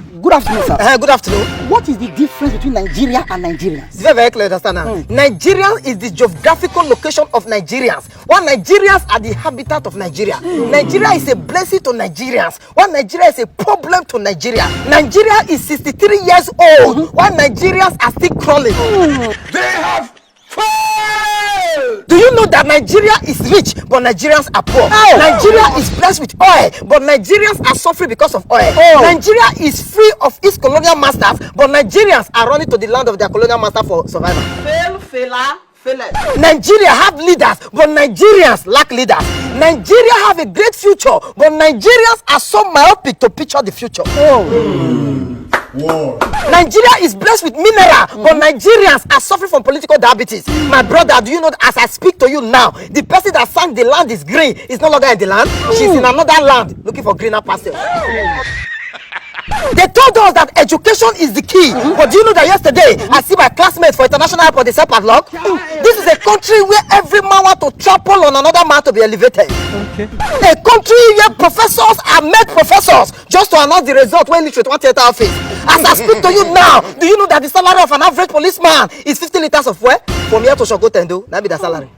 Good afternoon, sir. Good afternoon. What is the difference between Nigeria and Nigerians? It's very, very clear, understand now. Nigerian is the geographical location of Nigerians. While Nigerians are the habitat of Nigeria. Nigeria is a blessing to Nigerians. While Nigeria is a problem to Nigeria. Nigeria is 63 years old. While Nigerians are still crawling. They have failed! Do you know that Nigeria is rich, but Nigerians are poor? Nigeria is blessed with oil, but Nigerians are suffering because of oil. Nigeria is free of its colonial masters, but Nigerians are running to the land of their colonial master for survival. Nigeria have leaders, but Nigerians lack leaders. Nigeria have a great future, but Nigerians are so myopic to picture the future. Nigeria is blessed with mineral, but Nigerians are suffering from political diabetes. My brother, do you know that as I speak to you now, the person that sang the land is green is no longer in the land. She's in another land looking for greener pastures. They told us that education is the key. But do you know that yesterday I see my classmates for international airport, they said padlock. This is a country where every man wants to trample on another man to be elevated. A country where professors are made professors just to announce the result when literate 1 theater office. As I speak to you now, do you know that the salary of an average policeman is 50 liters of fuel? From here to Shogotendo, that be the salary.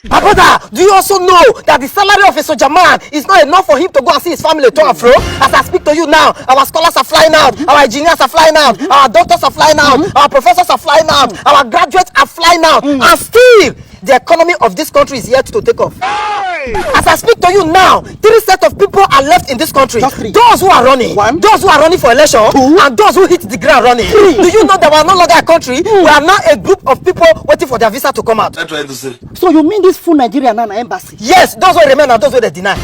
My brother, do you also know that the salary of a soldier man is not enough for him to go and see his family to and fro? As I speak to you now, our scholars are flying out, our engineers are flying out, our doctors are flying out, our professors are flying out, our graduates are flying out, and still the economy of this country is yet to take off. As I speak to you now, 3 sets of people are left in this country. Those who are running, those who are running for election, and those who hit the ground running. Do you know that we are no longer a country? We are now a group of people waiting for their visa to come out. So you mean this full Nigeria now embassy? Yes, those who remain and those who they deny.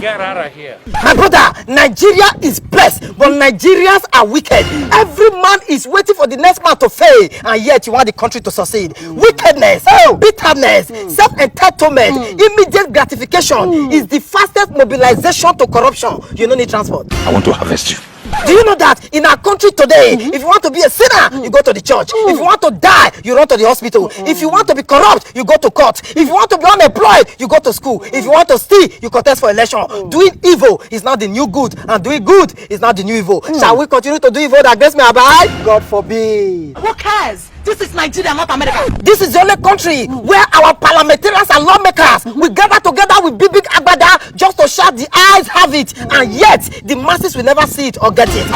Get out of here. My brother, Nigeria is blessed, but Nigerians are wicked. Every man is waiting for the next man to fail, and yet you want the country to succeed. Wickedness, bitterness, self-entitlement, immediate gratification is the fastest mobilization to corruption. You don't need transport. I want to harvest you. Do you know that in our country today, if you want to be a sinner, you go to the church. If you want to die, you run to the hospital. If you want to be corrupt, you go to court. If you want to be unemployed, you go to school. If you want to steal, you contest for election. Doing evil is not the new good, and doing good is not the new evil. Shall we continue to do evil against me, Abai? God forbid. Who cares? This is Nigeria, not America. This is the only country where our parliamentarians and lawmakers will gather together with big agbada just to shout the eyes have it, and yet the masses will never see it or get it.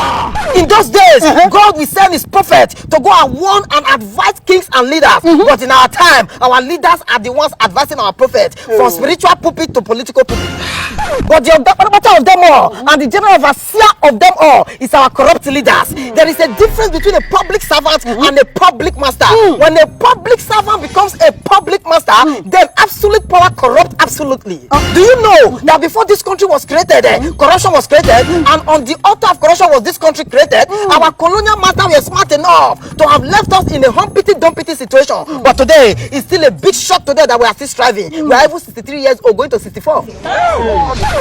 In those days, God will send his prophet to go and warn and advise kings and leaders. But in our time, our leaders are the ones advising our prophet, from spiritual pulpit to political pulpit. But the matter of them all and the general overseer of them all is our corrupt leaders. There is a difference between a public servant and a public master. When a public servant becomes a public master, then absolute power corrupts absolutely. Do you know that before this country was created, corruption was created, and on the altar of corruption was this country created? Our colonial master were smart enough to have left us in a humpity-dumpty situation. But today, it's still a big shock today that we are still striving. We are even 63 years old, going to 64.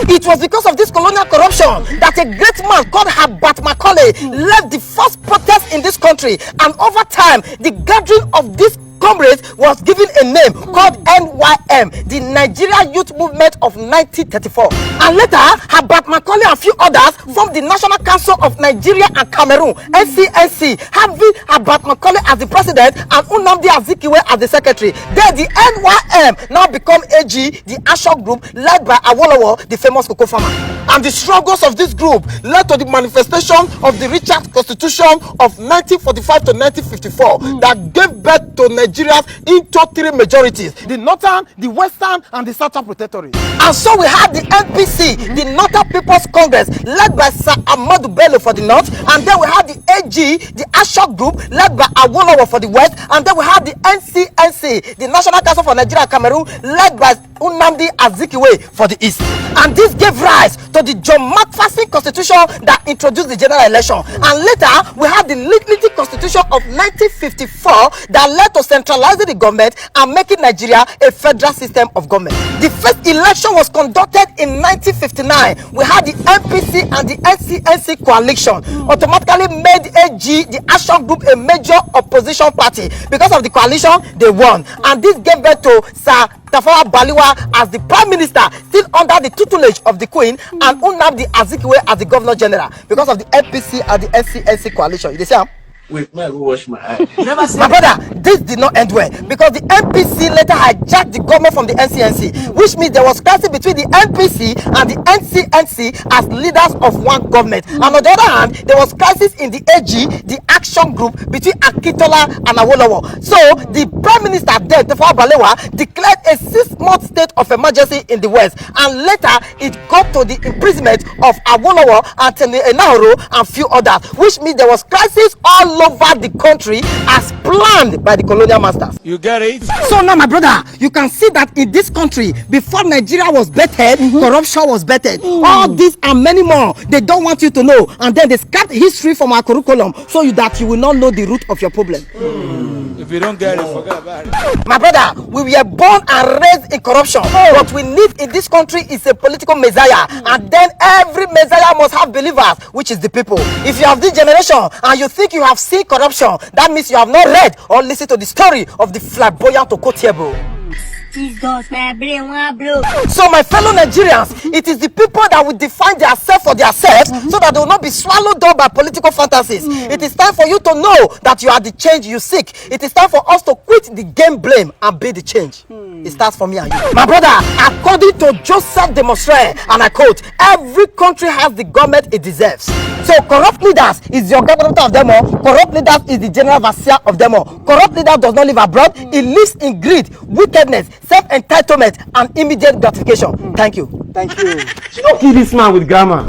It was because of this colonial corruption that a great man called Herbert Macaulay led the first protest in this country, and over time the gathering of this comrades was given a name called NYM, the Nigeria Youth Movement of 1934. And later, Herbert Macaulay and a few others formed the National Council of Nigeria and Cameroon, NCNC, having Herbert Macaulay as the president and Nnamdi Azikiwe as the secretary. Then the NYM now become AG, the Ashok group led by Awolowo, the famous cocoa farmer. And the struggles of this group led to the manifestation of the Richard Constitution of 1945 to 1954 that gave birth to Nigerians into 3 majorities: the Northern, the Western, and the Southern Protectorate. And so we had the NPC, the Northern People's Congress, led by Sir Ahmadu Bello for the North, and then we had the AG, the Ashok group, led by Awolowo for the West, and then we had the NCNC, the National Council for Nigeria and Cameroon, led by Nnamdi Azikiwe for the East. And this gave rise to the John McPherson Constitution that introduced the general election. And later, we had the Lignity Constitution of 1954 that led to decentralizing the government and making Nigeria a federal system of government. The first election was conducted in 1959. We had the MPC and the NCNC coalition. Automatically made AG, the Action Group, a major opposition party. Because of the coalition, they won. And this gave birth to Sir Tafawa Balewa as the Prime Minister, still under the tutelage of the Queen, and Nnamdi Azikiwe as the Governor General. Because of the MPC and the NCNC coalition. You see? Wait, may I go wash my eyes? My brother, this did not end well because the MPC later hijacked the government from the NCNC, which means there was crisis between the MPC and the NCNC as leaders of one government. And on the other hand, there was crisis in the AG, the Action Group, between Akintola and Awolowo. So the Prime Minister then, Tafawa Balewa, declared a 6-month state of emergency in the West, and later it got to the imprisonment of Awolowo and Enahoro and few others, which means there was crisis all over the country as planned by the colonial masters. You get it? So now, my brother, you can see that in this country, before Nigeria was bettered, corruption was bettered. All this and many more, they don't want you to know. And then they scrap history from our curriculum so that you will not know the root of your problem. If you don't get it, forget about it. My brother, we were born and raised in corruption. What we need in this country is a political messiah. And then every messiah must have believers, which is the people. If you have this generation and you think you have seen corruption, that means you have not read or listened to the story of the flamboyant Okotiebo. So my fellow Nigerians, it is the people that will define themselves for themselves so that they will not be swallowed up by political fantasies. It is time for you to know that you are the change you seek. It is time for us to quit the game blame and be the change. It starts for me and you. My brother, according to Joseph de Maistre, and I quote, every country has the government it deserves. So corrupt leaders is the government of them all. Corrupt leaders is the general overseer of them all. Corrupt leader does not live abroad. He lives in greed, wickedness, self-entitlement, and immediate gratification. Thank you. Thank you. You don't kill this man with grammar.